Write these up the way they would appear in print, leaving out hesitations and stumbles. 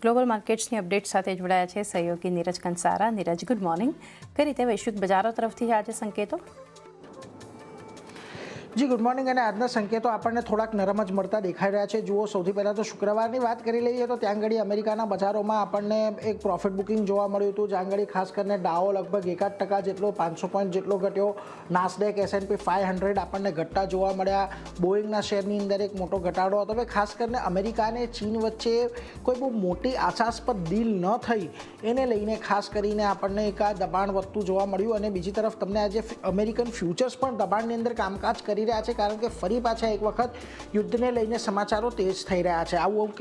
Global માર્કેટ્સની update સાથે જોડાયા છે સહયોગી નીરજ કંસારા. Neeraj, good morning. કઈ રીતે વૈશ્વિક બજારો તરફથી આજે સંકેતો? જી ગુડ મોર્નિંગ. અને આજના સંકેતો આપણને થોડાક નરમ જ મળતા દેખાઈ રહ્યા છે. જુઓ, સૌથી પહેલાં તો શુક્રવારની વાત કરી લઈએ તો ત્યાં આગળ અમેરિકાના બજારોમાં આપણને એક પ્રોફિટ બુકિંગ જોવા મળ્યું હતું. જ્યાં આગળ ખાસ કરીને ડાઓ લગભગ 1% જેટલો 500 પોઈન્ટ જેટલો ઘટ્યો. નાસ્ડેક S&P 500 આપણને ઘટતા જોવા મળ્યા. બોઈંગના શેરની અંદર એક મોટો ઘટાડો હતો. હવે ખાસ કરીને અમેરિકા અને ચીન વચ્ચે કોઈ બહુ મોટી આશાસ્પદ ડીલ ન થઈ એને લઈને ખાસ કરીને આપણને એક આ દબાણ વધતું જોવા મળ્યું. અને બીજી તરફ તમને આજે અમેરિકન ફ્યુચર્સ પણ દબાણની અંદર કામકાજ કરી રહ્યા છે, કારણ કે ફરી પાછા એક વખત યુદ્ધને લઈને સમાચારો તેજ થઈ રહ્યા છે. આવું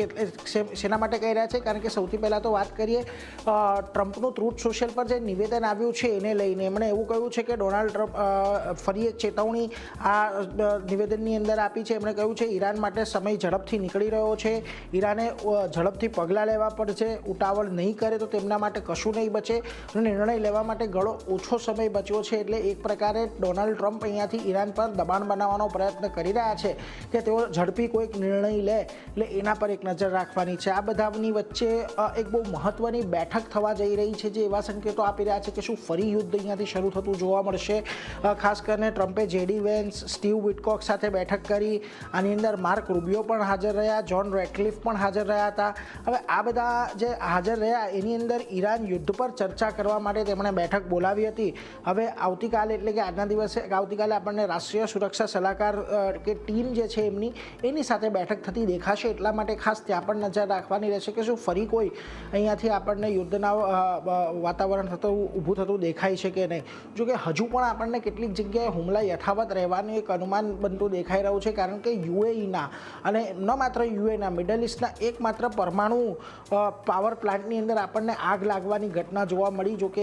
શેના માટે કહી રહ્યા છે? કારણ કે સૌથી પહેલાં તો વાત કરીએ ટ્રમ્પનું ટ્રુથ સોશિયલ પર જે નિવેદન આવ્યું છે એને લઈને એમણે એવું કહ્યું છે કે ડોનાલ્ડ ટ્રમ્પ ફરી એક ચેતવણી આ નિવેદનની અંદર આપી છે. એમણે કહ્યું છે ઈરાન માટે સમય ઝડપથી નીકળી રહ્યો છે, ઈરાને ઝડપથી પગલાં લેવા પડશે, ઉતાવળ નહીં કરે તો તેમના માટે કશું નહીં બચે અને નિર્ણય લેવા માટે ઘણો ઓછો સમય બચ્યો છે. એટલે એક પ્રકારે ડોનાલ્ડ ટ્રમ્પ અહીંયાથી ઈરાન પર દબાણ બનાવવાનો પ્રયત્ન કરી રહ્યા છે કે તેઓ ઝડપી કોઈક નિર્ણય લે, એટલે એના પર એક નજર રાખવાની છે. આ બધાની વચ્ચે એક બહુ મહત્વની બેઠક થવા જઈ રહી છે, જે એવા સંકેતો આપી રહ્યા છે કે શું ફરી યુદ્ધ અહીંયાથી શરૂ થતું જોવા મળશે. ખાસ કરીને ટ્રમ્પે JD વેન્સ, સ્ટીવ વિટકોક સાથે બેઠક કરી. આની અંદર માર્ક રૂબિયો પણ હાજર રહ્યા, જોન રેટક્લિફ પણ હાજર રહ્યા હતા. હવે આ બધા જે હાજર રહ્યા એની અંદર ઈરાન યુદ્ધ પર ચર્ચા કરવા માટે તેમણે બેઠક બોલાવી હતી. હવે આવતીકાલે એટલે કે આજના દિવસે આવતીકાલે આપણને રાષ્ટ્રીય સુરક્ષા સલાહકાર કે ટીમ જે છે એની સાથે બેઠક થતી દેખાશે. એટલા માટે ખાસ ત્યાં પણ નજર રાખવાની રહેશે કે શું ફરી કોઈ અહીંયાથી આપણને યુદ્ધના વાતાવરણ ઊભું થતું દેખાય છે કે નહીં. જોકે હજુ પણ આપણને કેટલીક જગ્યાએ હુમલા યથાવત રહેવાનું એક અનુમાન બનતું દેખાઈ રહ્યું છે, કારણ કે યુએઈના અને ન માત્ર યુએના મિડલ ઇસ્ટના એકમાત્ર પરમાણુ પાવર પ્લાન્ટની અંદર આપણને આગ લાગવાની ઘટના જોવા મળી. જોકે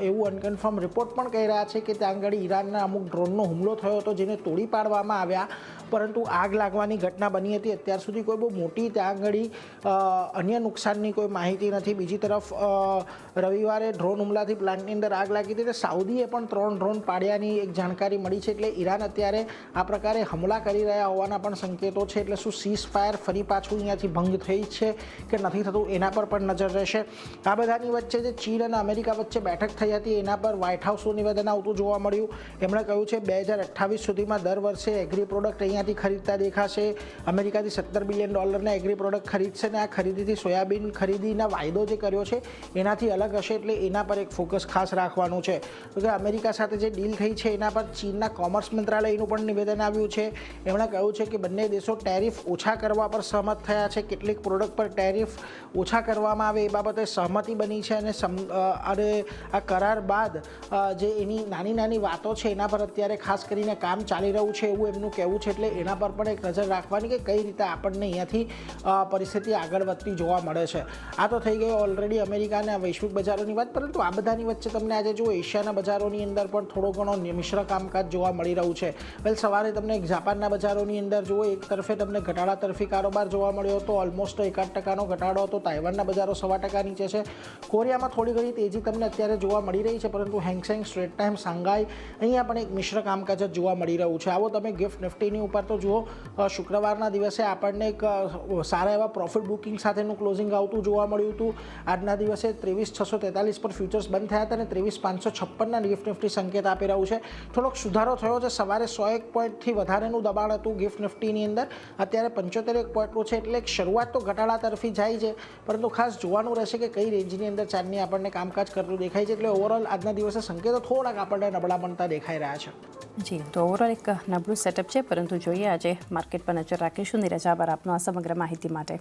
એવું અનકન્ફર્મ રિપોર્ટ પણ કહી રહ્યા છે કે ત્યાં આગળ ઈરાનના અમુક ડ્રોનનો હુમલો થયો હતો જેને તોડી પાડવામાં આવ્યા, પરંતુ આગ લાગવાની ઘટના બની હતી. અત્યાર સુધી કોઈ બહુ મોટી ત્યાં આગળ અન્ય નુકસાનની કોઈ માહિતી નથી. બીજી તરફ રવિવારે ડ્રોન હુમલાથી પ્લાન્ટની અંદર આગ લાગી હતી, સાઉદીએ પણ 3 ડ્રોન પાડ્યાની એક જાણકારી મળી છે. એટલે ઈરાન અત્યારે આ પ્રકારે હુમલા કરી રહ્યા હોવાના પણ સંકેતો છે. એટલે શું સીઝ ફાયર ફરી પાછું અહીંયાથી ભંગ થઈ છે કે નથી થતું એના પર પણ નજર રહેશે. આ બધાની વચ્ચે જે ચીન અને અમેરિકા વચ્ચે બેઠક થઈ હતી એના પર વ્હાઇટ હાઉસનું નિવેદન આવતું જોવા મળ્યું. એમણે કહ્યું છે 2028 સુધીમાં દર વર્ષે એગ્રી પ્રોડક્ટ અહીંયાથી ખરીદતા દેખાશે. અમેરિકાથી $17 બિલિયન એગ્રી પ્રોડક્ટ ખરીદશે ને આ ખરીદીથી સોયાબીન ખરીદીના વાયદો જે કર્યો છે એનાથી અલગ હશે. એટલે એના પર એક ફોકસ ખાસ રાખવાનું છે. તો કે અમેરિકા સાથે જે ડીલ થઈ છે એના પર ચીનના કોમર્સ મંત્રાલયનું પણ નિવેદન આવ્યું છે. એમણે કહ્યું છે કે બંને દેશો ટેરિફ ઓછા કરવા પર સહમત થયા છે. કેટલીક પ્રોડક્ટ પર ટેરિફ ઓછા કરવામાં આવે એ બાબતે સહમતિ બની છે. અને આ કરાર બાદ જે એની નાની નાની વાતો છે એના પર અત્યારે ખાસ કરીને કામ ચાલી રહ્યું છે એવું એમનું કહેવું છે. એટલે એના પર પણ એક નજર રાખવાની કે કઈ રીતે આપણને અહીંયાથી પરિસ્થિતિ આગળ વધતી જોવા મળે છે. આ તો થઈ ગઈ ઓલરેડી અમેરિકા અને વૈશ્વિક બજારોની વાત, પરંતુ આ બધાની વચ્ચે તમને આજે જો એશિયાના બજારોની અંદર પણ થોડો ઘણો મિશ્ર કામકાજ જોવા મળી રહ્યું છે. વેલ, સવારે તમને જાપાનના બજારોની અંદર જુઓ એક તરફે તમને ઘટાડા તરફી કારોબાર જોવા મળ્યો હતો, ઓલમોસ્ટ 1% ઘટાડો હતો. તાઇવાનના બજારો 1% નીચે છે. કોરિયામાં થોડી ઘણી તેજી તમને અત્યારે જોવા મળી રહી છે, પરંતુ હેંગસેંગ, સ્ટ્રેટ ટાઈમ, શાંઘાઈ અહીંયા પણ એક મિશ્ર કામકાજ જ જોવા મળી રહ્યું છે. આવો તમે ગિફ્ટ નિફ્ટીની ઉપર તો જુઓ, શુક્રવારના દિવસે આપણને એક સારા એવા પ્રોફિટ બુકિંગ સાથેનું ક્લોઝિંગ આવતું જોવા મળ્યું હતું. આજના દિવસે 23,643 પર ફ્યુચર્સ બંધ થયા હતા અને 23,556ના ગિફ્ટ નિફ્ટી સંકેત આપી રહ્યું છે. થોડોક સુધારો થયો છે. સવારે 101 પોઈન્ટથી વધારેનું દબાણ હતું ગિફ્ટ નિફ્ટીની અંદર, અત્યારે 75 પોઈન્ટનું છે. એટલે એક શરૂઆત તો ઘટાડા તરફી જાય છે, પરંતુ ખાસ જોવાનું રહેશે કે કઈ રેન્જની અંદર ચાંદની આપણને કામકાજ કરતું દેખાય છે. એટલે ઓવરઓલ આજના દિવસે સંકેતો થોડાક આપણને નબળા બનતા દેખાઈ રહ્યા છે. જી, તો ઓવરઓલ એક નબળું સેટઅપ છે, પરંતુ જોઈએ આજે માર્કેટ પર નજર રાખીશું. નીરજ, આભાર આપનો આ સમગ્ર માહિતી માટે.